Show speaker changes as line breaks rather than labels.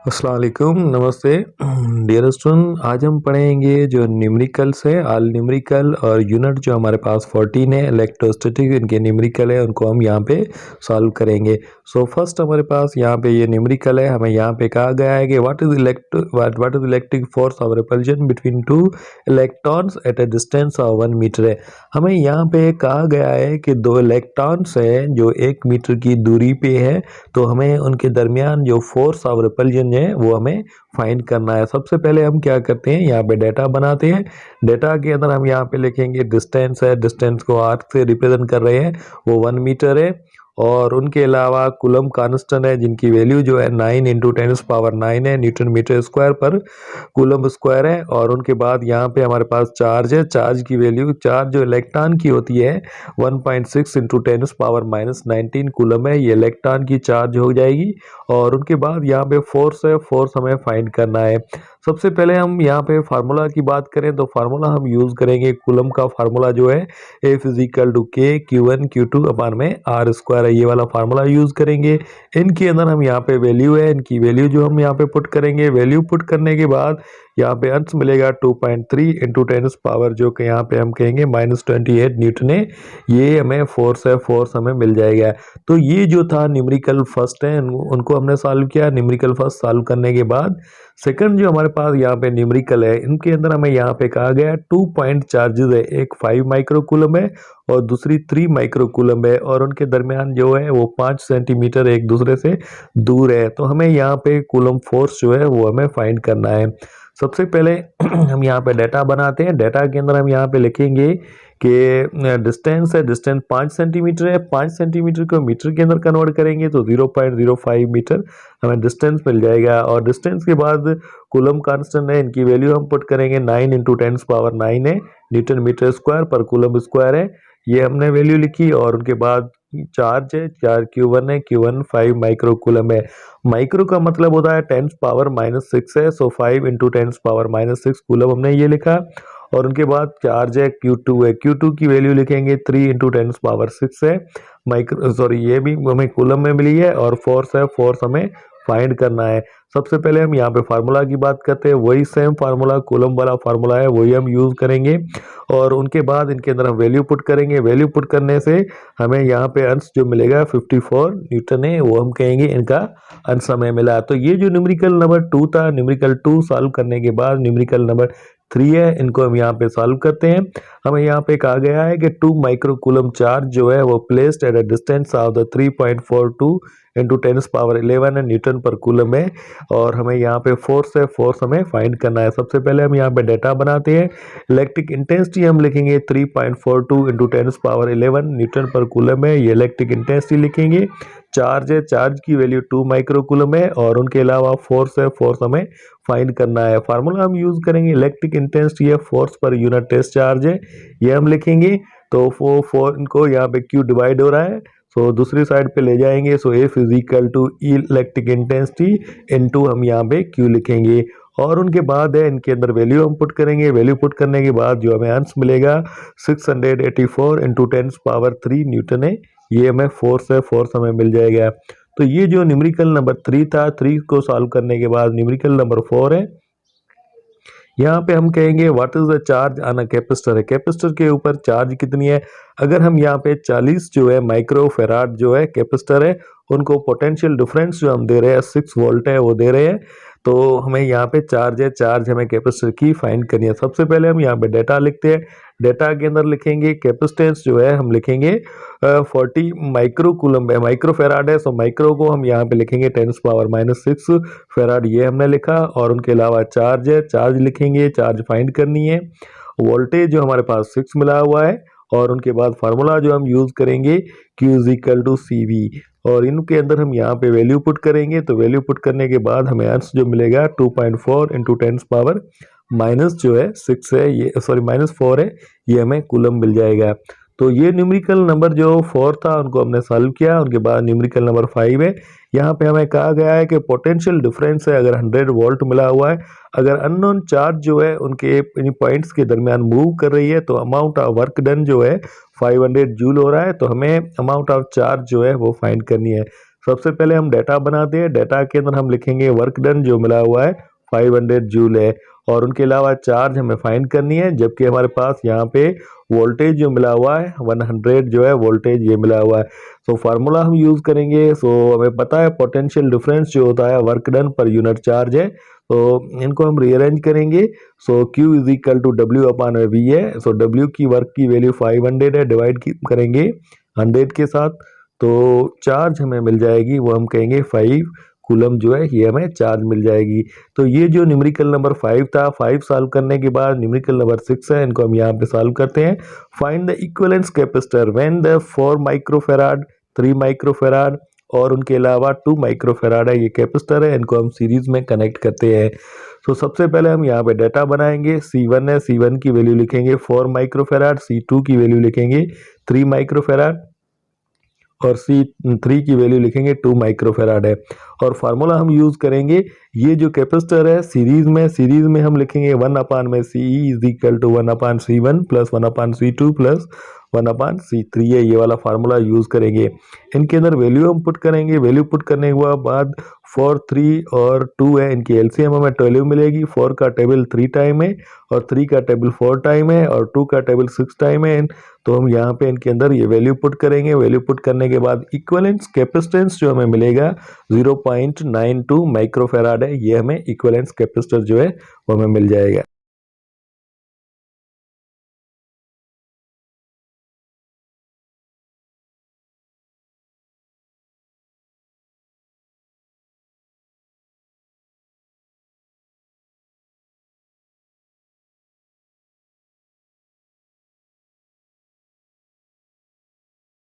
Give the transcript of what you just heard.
अस्सलाम वालेकुम, नमस्ते। डियर स्टूडेंट, आज हम पढ़ेंगे जो न्यूमेरिकल्स है, ऑल न्यूमेरिकल और यूनिट जो हमारे पास 14 है इलेक्ट्रोस्टैटिक, इनके न्यूमेरिकल है, उनको हम यहाँ पे सॉल्व करेंगे। सो फर्स्ट हमारे पास यहाँ पे ये न्यूमेरिकल है, हमें यहाँ पे कहा गया है कि what is electric force of repulsion between two electrons at a distance of 1 metre है। हमें यहाँ पे कहा गया है कि दो इलेक्ट्रॉन्स हैं जो 1 मीटर की दूरी पे है, तो हमें उनके दरमियान जो फोर्स ऑफ रिपल्जन है वो हमें फाइंड करना है। सबसे पहले हम क्या करते हैं, यहाँ पे डेटा बनाते हैं। डेटा के अंदर हम यहाँ पे लिखेंगे डिस्टेंस है, डिस्टेंस को आर से रिप्रेजेंट कर रहे हैं, वो 1 मीटर है। और उनके अलावा कूलम कांस्टेंट है जिनकी वैल्यू जो है 9 इंटू 10⁻⁹ है न्यूटन मीटर स्क्वायर पर कूलम स्क्वायर है। और उनके बाद यहाँ पे हमारे पास चार्ज है, चार्ज की वैल्यू, चार्ज जो इलेक्ट्रॉन की होती है 1.6 इंटू 10⁻⁻19 कूलम है, ये इलेक्ट्रॉन की चार्ज हो जाएगी। और उनके बाद यहाँ पे फोर्स है, फोर्स हमें फाइंड करना है। सबसे पहले हम यहाँ पे फार्मूला की बात करें तो फार्मूला हम यूज़ करेंगे, कूलम का फार्मूला जो है F equal to K Q1 Q2 upon में R स्क्वायर है, ये वाला फार्मूला यूज़ करेंगे। इनके अंदर हम यहाँ पे वैल्यू है, इनकी वैल्यू जो हम यहाँ पे पुट करेंगे, वैल्यू पुट करने के बाद यहाँ पे आंसर मिलेगा 2.3 इंटू 10⁻, जो कि यहाँ पे हम कहेंगे -28 न्यूटन है। ये हमें फोर्स है, फोर्स हमें मिल जाएगा। तो ये जो था न्यूमेरिकल फर्स्ट है, उनको हमने सॉल्व किया। न्यूमेरिकल फर्स्ट सॉल्व करने के बाद सेकंड जो हमारे पास यहाँ पे न्यूमेरिकल है, इनके अंदर हमें यहाँ पे कहा गया 2 पॉइंट चार्जेस है, एक 5 माइक्रोकूलम है और दूसरी 3 माइक्रोकूलम है, और उनके दरमियान जो है वो 5 सेंटीमीटर एक दूसरे से दूर है। तो हमें यहाँ पे कूलम फोर्स जो है वो हमें फाइंड करना है। सबसे पहले हम यहाँ पे डाटा बनाते हैं। डाटा के अंदर हम यहाँ पे लिखेंगे कि डिस्टेंस है, डिस्टेंस 5 सेंटीमीटर है, 5 सेंटीमीटर को मीटर के अंदर कन्वर्ट करेंगे तो 0.05 मीटर हमें डिस्टेंस मिल जाएगा। और डिस्टेंस के बाद कूलम कांस्टेंट है, इनकी वैल्यू हम पुट करेंगे 9 इंटू 10⁻⁹ है न्यूटन मीटर स्क्वायर पर कूलम स्क्वायर है, ये हमने वैल्यू लिखी। और उनके बाद चार्ज है, चार्ज Q1 है, Q1 5 माइक्रोकूलम है। माइक्रो का मतलब होता है 10⁻⁻6 है, सो 5 इंटू 10⁻�6 कूलम हमने ये लिखा। और उनके बाद चार्ज है Q2 है, Q2 की वैल्यू लिखेंगे 3 इंटू 10⁻6 है माइक्रो, सॉरी ये भी हमें कूलम में मिली है। और फोर्स है, फोर्स हमें फाइंड करना है। सबसे पहले हम यहाँ पे फार्मूला की बात करते हैं, वही सेम फार्मूला कूलम वाला फार्मूला है, वही हम यूज़ करेंगे। और उनके बाद इनके अंदर हम वैल्यू पुट करेंगे। वैल्यू पुट करने से हमें यहाँ पे आंसर जो मिलेगा 54 न्यूटन है, वो हम कहेंगे इनका आंसर हमें मिला। तो ये जो न्यूमेरिकल नंबर 2 था, न्यूमेरिकल 2 सॉल्व करने के बाद न्यूमेरिकल नंबर 3 है, इनको हम यहाँ पे सॉल्व करते हैं। हमें यहाँ पे कहा गया है कि 2 माइक्रोकूलम चार्ज जो है वो placed at a distance of the 3.42 into 10⁻11 Newton पर कूलम है। और हमें यहाँ पे फोर्स है, फोर्स हमें फाइंड करना है। सबसे पहले हम यहाँ पे डाटा बनाते हैं। इलेक्ट्रिक इंटेंसिटी हम लिखेंगे 3.42 इंटू 10⁻11 न्यूटन पर कूलम है, ये इलेक्ट्रिक इंटेंसिटी लिखेंगे। चार्ज है, चार्ज की वैल्यू 2 माइक्रोकूलम है। और उनके अलावा फोर्स है, फोर्स हमें फाइंड करना है। फार्मूला हम यूज करेंगे, इलेक्ट्रिक इंटेंसिटी है फोर्स पर यूनिट टेस्ट चार्ज है, ये हम लिखेंगे। तो फोर इनको यहाँ पे क्यू डिवाइड हो रहा है, सो दूसरी साइड पे ले जाएंगे। So F equal to electric intensity into हम यहाँ पे Q लिखेंगे। और उनके बाद है इनके अंदर वैल्यू हम पुट करेंगे। वैल्यू पुट करने के बाद जो हमें आंसर मिलेगा 684 इंटू 10⁻³ न्यूटन है, ये हमें फोर्स है, फोर्स हमें मिल जाएगा। तो ये जो न्यूमेरिकल नंबर 3 था, 3 को सॉल्व करने के बाद न्यूमेरिकल नंबर 4 है। यहाँ पे हम कहेंगे what is the charge on a capacitor है, कैपेसिटर के ऊपर चार्ज कितनी है। अगर हम यहाँ पे 40 जो है माइक्रोफेराड जो है कैपेसिटर है, उनको पोटेंशियल डिफरेंस जो हम दे रहे हैं 6 वोल्ट है वो दे रहे हैं। तो हमें यहाँ पे चार्ज है, चार्ज हमें कैपेसिटर की फाइंड करनी है। सबसे पहले हम यहाँ पे डेटा लिखते हैं। डेटा के अंदर लिखेंगे कैपेसिटेंस जो है हम लिखेंगे 40 माइक्रोकूलम है, माइक्रोफेराड है, सो माइक्रो को हम यहाँ पे लिखेंगे 10⁻⁻6 फेराड, ये हमने लिखा। और उनके अलावा चार्ज है, चार्ज लिखेंगे, चार्ज फाइंड करनी है। वोल्टेज जो हमारे पास 6 मिला हुआ है। और उनके बाद फार्मूला जो हम यूज करेंगे Q इजिकल टू CV। और इनके अंदर हम यहाँ पे वैल्यू पुट करेंगे। तो वैल्यू पुट करने के बाद हमें आंसर जो मिलेगा 2.4 इंटू 10⁻⁻, जो है 6 है, ये सॉरी -4 है, ये हमें कूलम मिल जाएगा। तो ये न्यूमेरिकल नंबर जो 4 था उनको हमने सॉल्व किया। उनके बाद न्यूमेरिकल नंबर 5 है। यहाँ पे हमें कहा गया है कि पोटेंशियल डिफरेंस है, अगर 100 वोल्ट मिला हुआ है, अगर अननोन चार्ज जो है उनके इन पॉइंट्स के दरमियान मूव कर रही है, तो अमाउंट ऑफ वर्क डन जो है 500 जूल हो रहा है। तो हमें अमाउंट ऑफ चार्ज जो है वो फाइंड करनी है। सबसे पहले हम डाटा बनाते हैं। डाटा के अंदर हम लिखेंगे वर्क डन जो मिला हुआ है 500 जूल है, और उनके अलावा चार्ज हमें फाइंड करनी है, जबकि हमारे पास यहाँ पे वोल्टेज जो मिला हुआ है 100 जो है वोल्टेज ये मिला हुआ है। सो फार्मूला हम यूज़ करेंगे। सो हमें पता है पोटेंशियल डिफरेंस जो होता है वर्क डन पर यूनिट चार्ज है, तो इनको हम रीअरेंज करेंगे। So Q is equal to W upon V है। सो W की वर्क की वैल्यू 500 है, डिवाइड करेंगे 100 के साथ, तो चार्ज हमें मिल जाएगी, वो हम कहेंगे 5 कूलम जो है ये हमें चार्ज मिल जाएगी। तो ये जो न्यूमेरिकल नंबर 5 था, 5 सॉल्व करने के बाद न्यूमेरिकल नंबर 6 है, इनको हम यहाँ पे सॉल्व करते हैं। Find the equivalence capacitor when the 4 microfarad 3 microfarad और उनके अलावा 2 माइक्रोफेराड है ये कैपेसिटर है, इनको हम सीरीज में कनेक्ट करते हैं। तो सबसे पहले हम यहाँ पे डाटा बनाएंगे। C1 है, C1 की वैल्यू लिखेंगे 4 माइक्रोफेराड, C2 की वैल्यू लिखेंगे 3 माइक्रोफेराड और C3 की वैल्यू लिखेंगे 2 माइक्रोफेराड है। और फार्मूला हम यूज करेंगे, ये जो कैपेसिटर है सीरीज में हम लिखेंगे 1 अपान में CE is equal to 1 upon C1 plus 1 upon C2 plus 1 upon C3 है, ये वाला फार्मूला यूज करेंगे। इनके अंदर वैल्यू हम पुट करेंगे। वैल्यू पुट करने के बाद 4, 3 और 2 है, इनकी एलसीएम हमें 12 मिलेगी। 4 का टेबल 3 टाइम है और 3 का टेबल 4 टाइम है और 2 का टेबल 6 टाइम है। तो हम यहाँ पे इनके अंदर ये वैल्यू पुट करेंगे। वैल्यू पुट करने के बाद इक्विवेलेंस कैपेसिटेंस जो हमें मिलेगा 0.92 माइक्रोफेराड है, ये हमें इक्विवेलेंस कैपेसिटर जो है वो हमें मिल जाएगा।